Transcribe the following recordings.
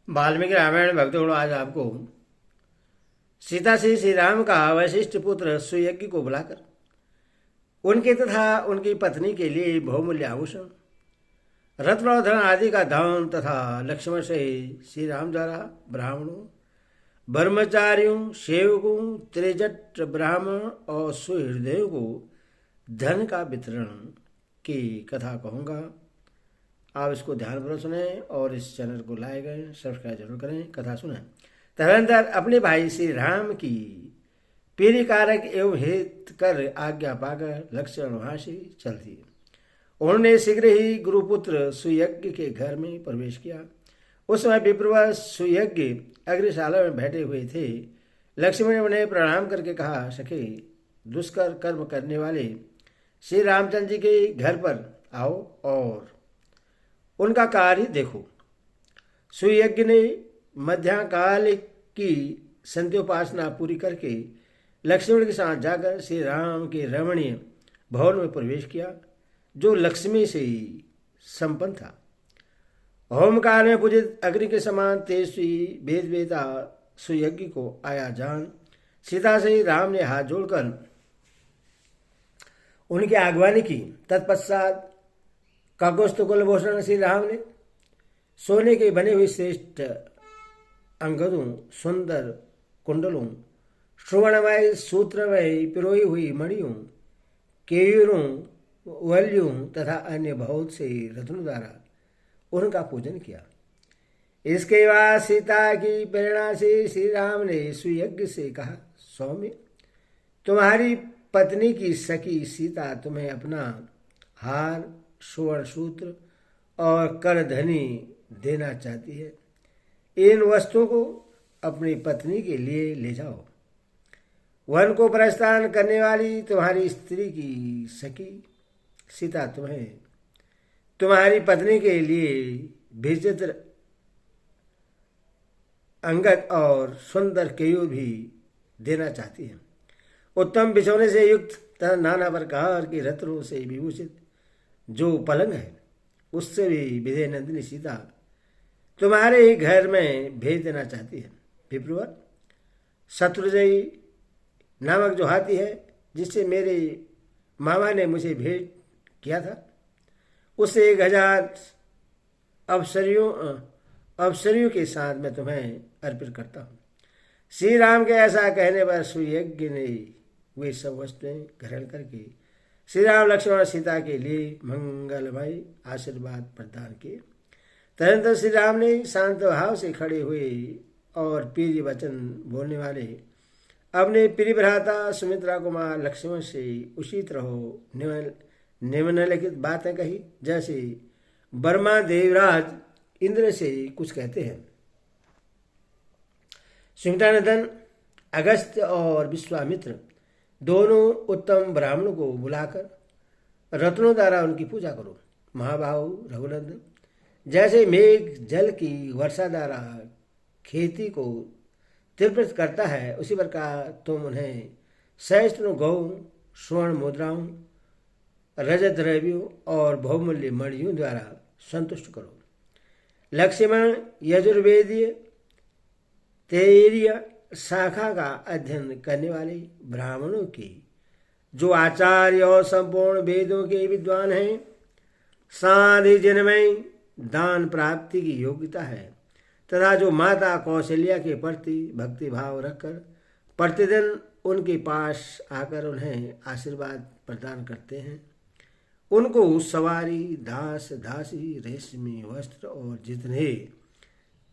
वाल्मीकि रामायण भक्तों, आज आपको सीता से श्री राम का वशिष्ठ पुत्र सुयज्ञ को बुलाकर उनके तथा उनकी पत्नी के लिए बहुमूल्य आभूषण, रत्न और धन आदि का दान तथा लक्ष्मण से श्री राम द्वारा ब्राह्मणों, ब्रह्मचारियों, सेवकों, त्रिजट ब्राह्मण और सुहृदयों को धन का वितरण की कथा कहूँगा। आप इसको ध्यानपूर्वक सुने और इस चैनल को लाइक करें, सब्सक्राइब जरूर करें। कथा सुने। तदनंतर अपने भाई श्री राम की पीढ़ी कारक एवं हित कर आज्ञा पाकर लक्ष्मण वहां से चल दिए। उन्होंने शीघ्र ही गुरुपुत्र सुयज्ञ के घर में प्रवेश किया। उस समय विप्रवर सुयज्ञ अग्निशाला में बैठे हुए थे। लक्ष्मण ने उन्हें प्रणाम करके कहा, सखे, दुष्कर कर्म करने वाले श्री रामचंद्र जी के घर पर आओ और उनका कार्य देखो। सुयज्ञ ने मध्याकाल की संध्योपासना पूरी करके लक्ष्मण के साथ जाकर श्री राम के रमणीय भवन में प्रवेश किया, जो लक्ष्मी से संपन्न था। होमकाल में पूजित अग्नि के समान तेजस्वी वेद वेता सुयज्ञ को आया जान सीता से राम ने हाथ जोड़कर उनकी आगवानी की। तत्पश्चात काकुस्थ कुलभूषण श्री राम ने सोने के बने हुए श्रेष्ठ अंगदों, सुंदर कुंडलों, श्रवणमय सूत्रमय पिरोई हुई मणियों, केयूरों, वल्यों तथा अन्य बहुत से रत्नों द्वारा उनका पूजन किया। इसके बाद सीता की प्रेरणा से श्री राम ने सुयज्ञ से कहा, सौम्य, तुम्हारी पत्नी की सखी सीता तुम्हें अपना हार, सुवर्ण सूत्र और करधनी देना चाहती है। इन वस्तुओं को अपनी पत्नी के लिए ले जाओ। वन को प्रस्थान करने वाली तुम्हारी स्त्री की सखी सीता तुम्हें तुम्हारी पत्नी के लिए विचित्र अंगद और सुंदर केयूर भी देना चाहती है। उत्तम बिछौने से युक्त तथा नाना प्रकार के रत्नों से विभूषित जो पलंग है, उससे भी विजय नंदिनी सीता तुम्हारे ही घर में भेज देना चाहती है। विप्रवर, शत्रुजयी नामक जो हाथी है, जिससे मेरे मामा ने मुझे भेंट किया था, उससे 1000 अवसरियों के साथ मैं तुम्हें अर्पित करता हूँ। श्री राम के ऐसा कहने पर सुयज्ञ ने वे सब वस्तुएं ग्रहण करके श्री राम, लक्ष्मण और सीता के लिए मंगलमय आशीर्वाद प्रदान किए। तदनंतर श्री राम ने शांत भाव से खड़े हुए और प्रिय वचन बोलने वाले अपने प्रिय भ्राता सुमित्रा कुमार लक्ष्मण से उसी तरह निम्नलिखित बातें कही, जैसे ब्रह्मा देवराज इंद्र से कुछ कहते हैं। सुमित्रानंदन अगस्त्य और विश्वामित्र दोनों उत्तम ब्राह्मणों को बुलाकर रत्नों द्वारा उनकी पूजा करो। महाबाहु रघुनंदन, जैसे मेघ जल की वर्षा द्वारा खेती को तृप्त करता है, उसी प्रकार तुम उन्हें सहस्त्र गौ, स्वर्ण मुद्राओं, रजत द्रव्यों और बहुमूल्य मणियों द्वारा संतुष्ट करो। लक्ष्मण यजुर्वेदीय तैरीय शाखा का अध्ययन करने वाले ब्राह्मणों की जो आचार्य और संपूर्ण वेदों के विद्वान हैं, साधि जिनमें दान प्राप्ति की योग्यता है तथा जो माता कौशल्या के प्रति भक्ति भाव रखकर प्रतिदिन उनके पास आकर उन्हें आशीर्वाद प्रदान करते हैं, उनको सवारी, दास दासी, रेशमी वस्त्र और जितने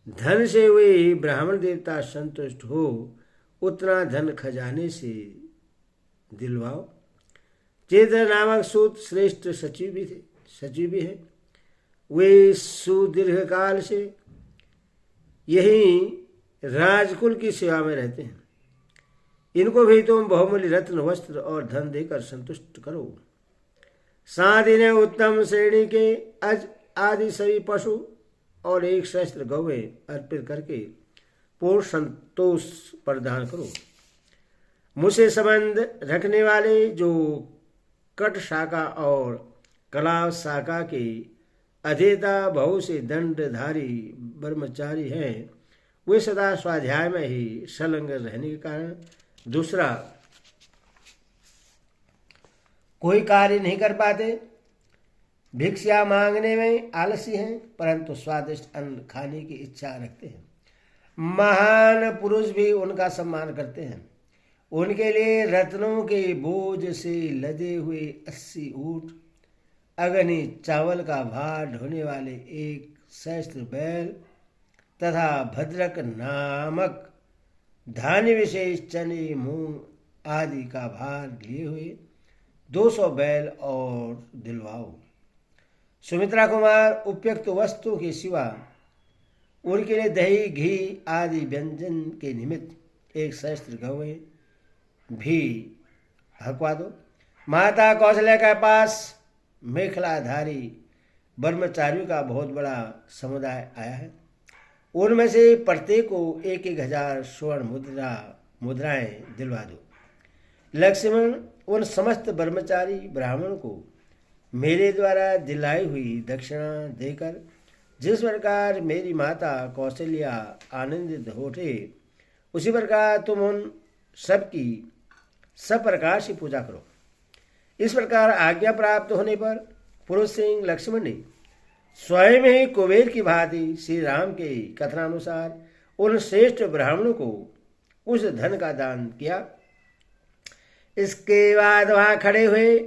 धन से वे ब्राह्मण देवता संतुष्ट हो, उतना धन खजाने से दिलवाओ। चेत्र नामक सूत श्रेष्ठ सचिव भी है। वे सुदीर्घ काल से यही राजकुल की सेवा में रहते हैं। इनको भी तुम बहुमूल्य रत्न, वस्त्र और धन देकर संतुष्ट करो। साथ ही ने उत्तम श्रेणी के अज आदि सभी पशु और 1 सहस्त्र गौवें अर्पित करके पूर्ण संतोष प्रदान करो। मुझसे संबंध रखने वाले जो कट शाखा और कलाव शाखा के अधेता बहु से दंडधारी ब्रह्मचारी हैं, वे सदा स्वाध्याय में ही संलग्न रहने के कारण दूसरा कोई कार्य नहीं कर पाते। भिक्षा मांगने में आलसी हैं, परंतु स्वादिष्ट अन्न खाने की इच्छा रखते हैं। महान पुरुष भी उनका सम्मान करते हैं। उनके लिए रत्नों के बोझ से लदे हुए 80 ऊंट, अग्नि चावल का भार ढोने वाले एक सहस्त्र बैल तथा भद्रक नामक धान्य विशेष चने मूंग आदि का भार लिए हुए 200 बैल और दिलवाओ। सुमित्रा कुमार उपयुक्त वस्तु के सिवा उनके लिए दही घी आदि व्यंजन के निमित्त एक सहस्त्र गौएं भी हकवा दो। माता कौशल्या के पास मेखलाधारी ब्रह्मचारियों का बहुत बड़ा समुदाय आया है। उनमें से प्रत्येक को 1,000 स्वर्ण मुद्राएं दिलवा दो। लक्ष्मण उन समस्त ब्रह्मचारी ब्राह्मणों को मेरे द्वारा दिलाई हुई दक्षिणा देकर जिस प्रकार मेरी माता कौशल्या आनंदित होते, उसी प्रकार तुम उन सबकी सब प्रकार से पूजा करो। इस प्रकार आज्ञा प्राप्त होने पर पुरुष सिंह लक्ष्मण ने स्वयं ही कुबेर की भांति श्री राम के कथनानुसार उन श्रेष्ठ ब्राह्मणों को उस धन का दान किया। इसके बाद वहां खड़े हुए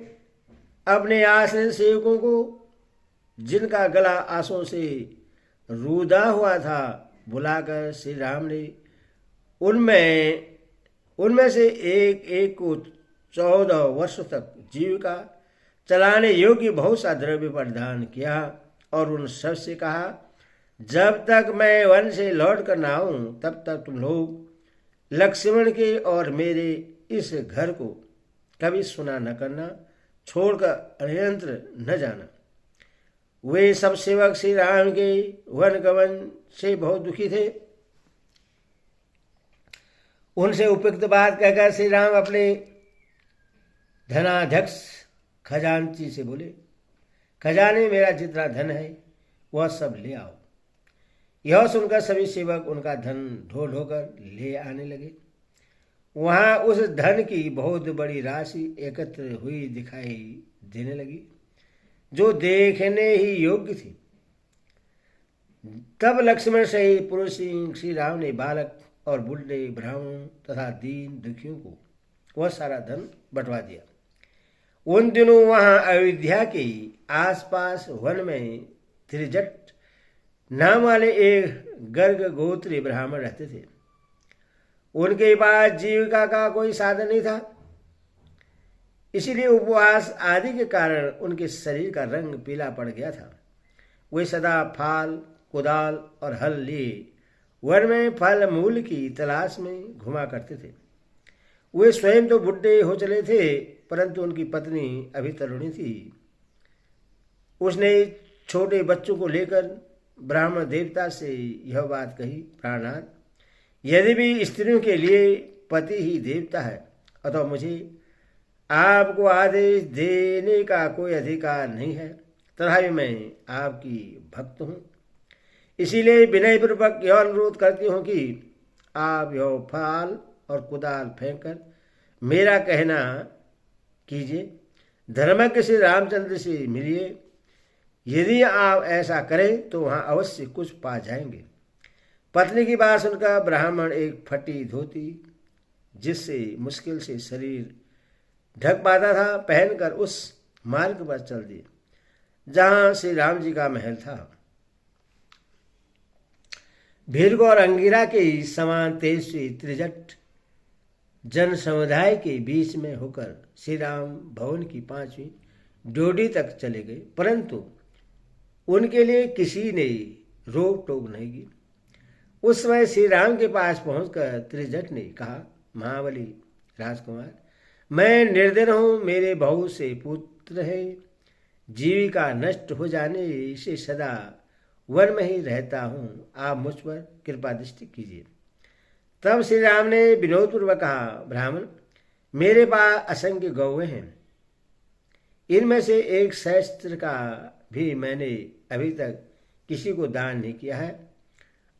अपने आश्रित सेवकों को, जिनका गला आंसुओं से रूधा हुआ था, बुलाकर श्री राम ने उनमें से एक एक को 14 वर्ष तक जीविका चलाने योग्य बहुत सा द्रव्य प्रदान किया और उन सब से कहा, जब तक मैं वन से लौट कर न आऊं तब तक तुम लोग लक्ष्मण के और मेरे इस घर को कभी सुना न करना, छोड़कर अन्यत्र न जाना। वे सब सेवक श्री राम के वन गमन से बहुत दुखी थे। उनसे उपयुक्त बात कहकर श्री राम अपने धनाध्यक्ष खजांची से बोले, खजाने में मेरा जितना धन है वह सब ले आओ। यह सुनकर सभी सेवक उनका धन ढो ढोकर ले आने लगे। वहां उस धन की बहुत बड़ी राशि एकत्र हुई दिखाई देने लगी, जो देखने ही योग्य थी। तब लक्ष्मण सहित पुरुष सिंह श्री राम ने बालक और बूढ़े ब्राह्मण तथा दीन दुखियों को वह सारा धन बंटवा दिया। उन दिनों वहां अयोध्या के आसपास वन में त्रिजट नाम वाले एक गर्ग गोत्री ब्राह्मण रहते थे। उनके पास जीविका का कोई साधन नहीं था, इसीलिए उपवास आदि के कारण उनके शरीर का रंग पीला पड़ गया था। वे सदा फाल, कुदाल और हल लिए वन में फल मूल की तलाश में घुमा करते थे। वे स्वयं तो बुढ़े हो चले थे, परंतु उनकी पत्नी अभी तरुणी थी। उसने छोटे बच्चों को लेकर ब्राह्मण देवता से यह बात कही, प्राणनाथ, यदि भी स्त्रियों के लिए पति ही देवता है, अतः मुझे आपको आदेश देने का कोई अधिकार नहीं है, तथापि मैं आपकी भक्त हूँ। इसीलिए विनयपूर्वक यह अनुरोध करती हूँ कि आप यह फाल और कुदाल फेंककर मेरा कहना कीजिए, धर्मज्ञ श्री रामचंद्र से मिलिए। यदि आप ऐसा करें तो वहाँ अवश्य कुछ पा जाएंगे। पत्नी की बात सुनकर ब्राह्मण एक फटी धोती, जिससे मुश्किल से शरीर ढक पाता था, पहनकर उस मार्ग पर चल दिए जहाँ श्री राम जी का महल था। भीर्ग और अंगिरा के समान तेजस्वी त्रिजट जन समुदाय के बीच में होकर श्री राम भवन की 5वीं ड्योढ़ी तक चले गए, परंतु उनके लिए किसी ने रोक टोक नहीं की। उस समय श्री राम के पास पहुंचकर त्रिजट ने कहा, महाबली राजकुमार, मैं निर्धन हूँ, मेरे बहुत से पुत्र है, जीविका नष्ट हो जाने से सदा वन में ही रहता हूँ, आप मुझ पर कृपा दृष्टि कीजिए। तब श्री राम ने विनोदपूर्वक कहा, ब्राह्मण, मेरे पास असंख्य गौएं हैं, इनमें से एक सहस्त्र का भी मैंने अभी तक किसी को दान नहीं किया है।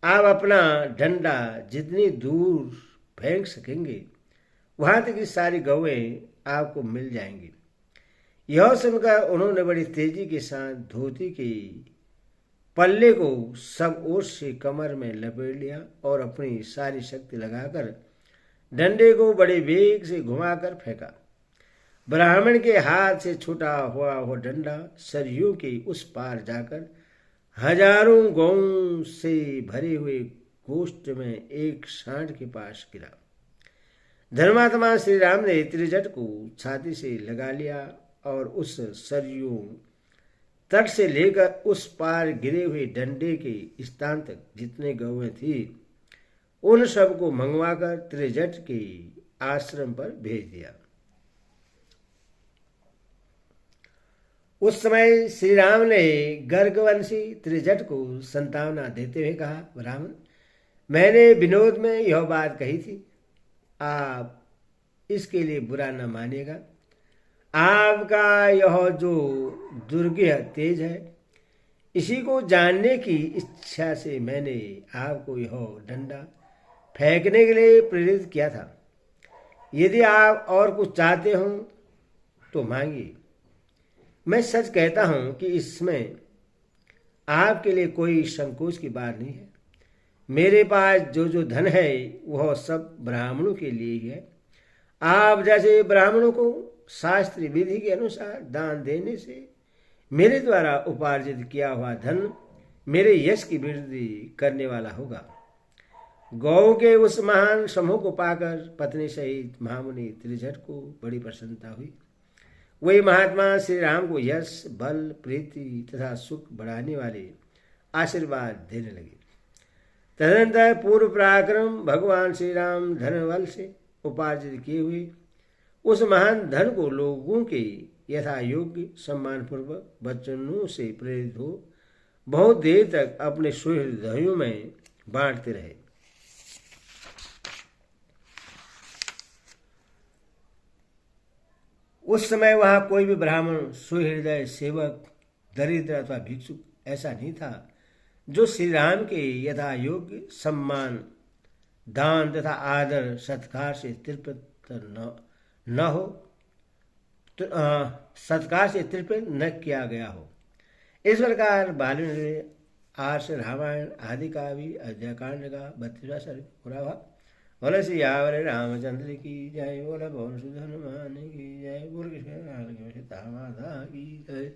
आप अपना डंडा जितनी दूर फेंक सकेंगे वहां तक की सारी गौएं आपको मिल जाएंगी। यह सुनकर उन्होंने बड़ी तेजी के साथ धोती के पल्ले को सब ओर से कमर में लपेट लिया और अपनी सारी शक्ति लगाकर डंडे को बड़े वेग से घुमाकर फेंका। ब्राह्मण के हाथ से छूटा हुआ वो डंडा सरयू के उस पार जाकर हजारों गौं से भरे हुए गोष्ठ में एक सांड के पास गिरा। धर्मात्मा श्री राम ने त्रिजट को छाती से लगा लिया और उस सरयू तट से लेकर उस पार गिरे हुए डंडे के स्थान तक जितने गौएं थी उन सबको मंगवाकर त्रिजट के आश्रम पर भेज दिया। उस समय श्री राम ने गर्गवंशी त्रिजट को संतावना देते हुए कहा, ब्राह्मण, मैंने विनोद में यह बात कही थी, आप इसके लिए बुरा न मानिएगा। आपका यह जो दुर्गेय तेज है इसी को जानने की इच्छा से मैंने आपको यह डंडा फेंकने के लिए प्रेरित किया था। यदि आप और कुछ चाहते हो तो मांगिए। मैं सच कहता हूं कि इसमें आपके लिए कोई संकोच की बात नहीं है। मेरे पास जो धन है वह सब ब्राह्मणों के लिए ही है। आप जैसे ब्राह्मणों को शास्त्रीय विधि के अनुसार दान देने से मेरे द्वारा उपार्जित किया हुआ धन मेरे यश की वृद्धि करने वाला होगा। गौ के उस महान समूह को पाकर पत्नी सहित महामुनि त्रिजट को बड़ी प्रसन्नता हुई। वही महात्मा श्री राम को यश, बल, प्रीति तथा सुख बढ़ाने वाले आशीर्वाद देने लगे। तदनंतर पूर्व पराक्रम भगवान श्री राम धन बल से उपार्जित किए हुए उस महान धन को लोगों के यथा योग्य सम्मान पूर्वक वचनों से प्रेरित हो बहुत देर तक अपने सुहृदयों में बांटते रहे। उस समय वहां कोई भी ब्राह्मण, सुहृदय, सेवक, दरिद्र अथवा भिक्षुक ऐसा नहीं था जो श्री राम के यथा योग्य सम्मान, दान तथा आदर सत्कार से तृप्त न हो, सत्कार से तृप्त न किया गया हो। इस प्रकार बाल्मीकि आर्ष रामायण आदि का भी अयोध्याकांड का 32वां सर्ग पूरा हुआ। बोले सियावर रामचंद्र की जय, बोले पवन सुत हनुमान की जय, बोल कृष्ण की जय।